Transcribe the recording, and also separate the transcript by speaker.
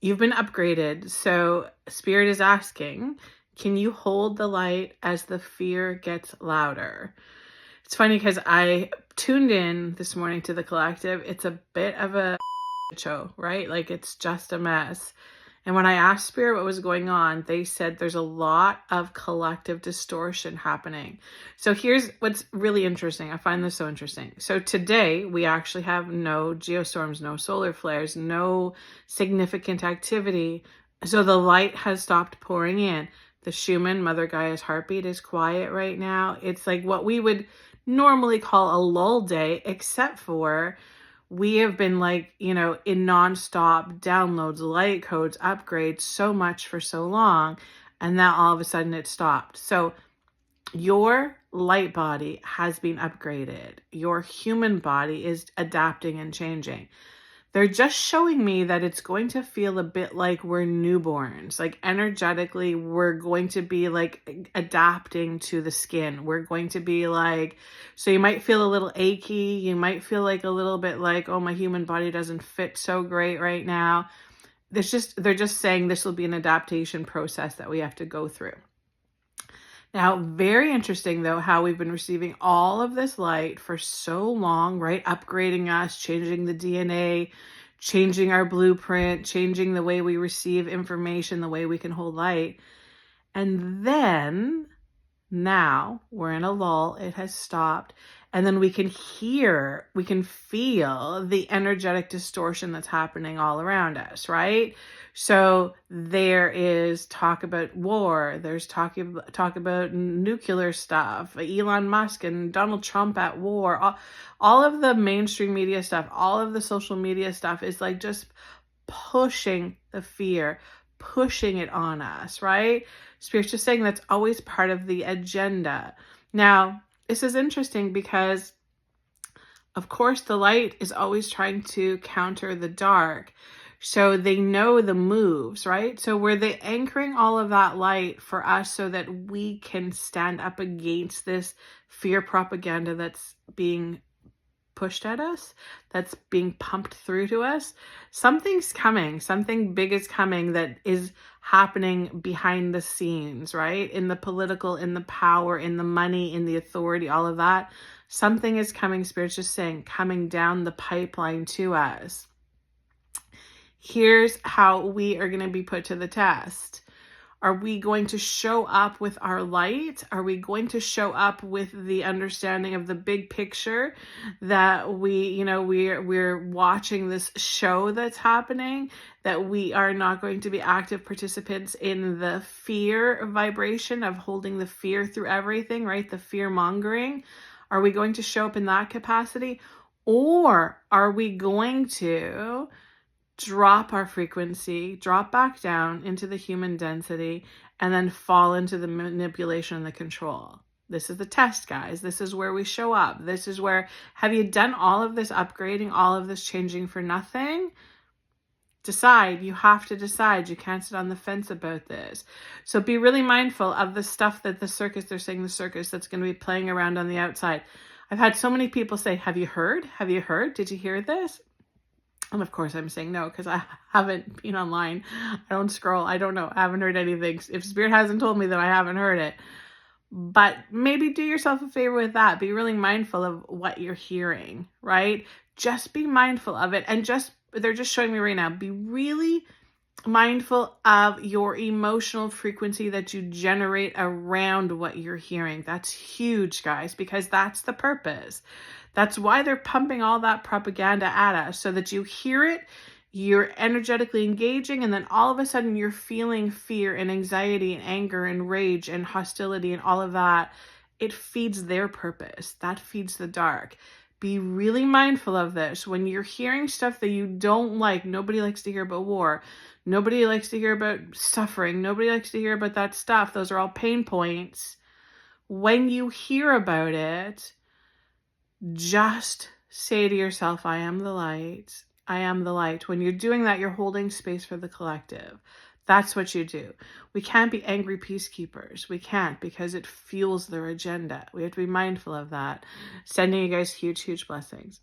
Speaker 1: You've been upgraded. So Spirit is asking, can you hold the light as the fear gets louder? It's funny because I tuned in this morning to the collective. It's a bit of a show, right? Like it's just a mess. And when I asked Spirit what was going on, they said there's a lot of collective distortion happening. So here's what's really interesting. I find this so interesting. So today we actually have no geostorms, no solar flares, no significant activity. So the light has stopped pouring in. The Schumann, Mother Gaia's heartbeat, is quiet right now. It's like what we would normally call a lull day, except for we have been like, in nonstop downloads, light codes, upgrades so much for so long. And now all of a sudden it stopped. So your light body has been upgraded. Your human body is adapting and changing. They're just showing me that it's going to feel a bit like we're newborns. Like energetically, we're going to be like adapting to the skin. We're going to be like, so you might feel a little achy. You might feel like a little bit like, oh, my human body doesn't fit so great right now. They're just saying this will be an adaptation process that we have to go through. Now, very interesting, though, how we've been receiving all of this light for so long, right? Upgrading us, changing the DNA, changing our blueprint, changing the way we receive information, the way we can hold light. And then now we're in a lull. It has stopped. And then we can feel the energetic distortion that's happening all around us, right? So there is talk about war. There's talk about nuclear stuff, Elon Musk and Donald Trump at war. All of the mainstream media stuff, all of the social media stuff is like just pushing the fear, pushing it on us, right? Spirit's just saying that's always part of the agenda. Now, this is interesting because, of course, the light is always trying to counter the dark. So they know the moves, right? So were they anchoring all of that light for us so that we can stand up against this fear propaganda that's being pushed at us, that's being pumped through to us? Something's coming. Something big is coming that is happening behind the scenes, right? In the political, in the power, in the money, in the authority, all of that. Something is coming, Spirit's just saying, coming down the pipeline to us. Here's how we are going to be put to the test. Are we going to show up with our light? Are we going to show up with the understanding of the big picture that we're watching this show that's happening, that we are not going to be active participants in the fear vibration of holding the fear through everything, right? The fear mongering. Are we going to show up in that capacity? Or are we going to drop our frequency, drop back down into the human density, and then fall into the manipulation and the control? This is the test, guys. This is where we show up. This is where, have you done all of this upgrading, all of this changing for nothing? Decide. You have to decide. You can't sit on the fence about this. So be really mindful of the stuff that they're saying the circus that's going to be playing around on the outside. I've had so many people say, have you heard? Have you heard? Did you hear this? And of course I'm saying no, because I haven't been online. I don't scroll. I don't know. I haven't heard anything. If Spirit hasn't told me, then I haven't heard it. But maybe do yourself a favor with that. Be really mindful of what you're hearing, right? Just be mindful of it. And they're just showing me right now, be really mindful of your emotional frequency that you generate around what you're hearing. That's huge, guys, because that's the purpose. That's why they're pumping all that propaganda at us, so that you hear it, you're energetically engaging, and then all of a sudden you're feeling fear and anxiety and anger and rage and hostility and all of that. It feeds their purpose. That feeds the dark. Be really mindful of this. When you're hearing stuff that you don't like, nobody likes to hear about war. Nobody likes to hear about suffering. Nobody likes to hear about that stuff. Those are all pain points. When you hear about it, just say to yourself, I am the light. I am the light. When you're doing that, you're holding space for the collective. That's what you do. We can't be angry peacekeepers. We can't, because it fuels their agenda. We have to be mindful of that. Sending you guys huge, huge blessings.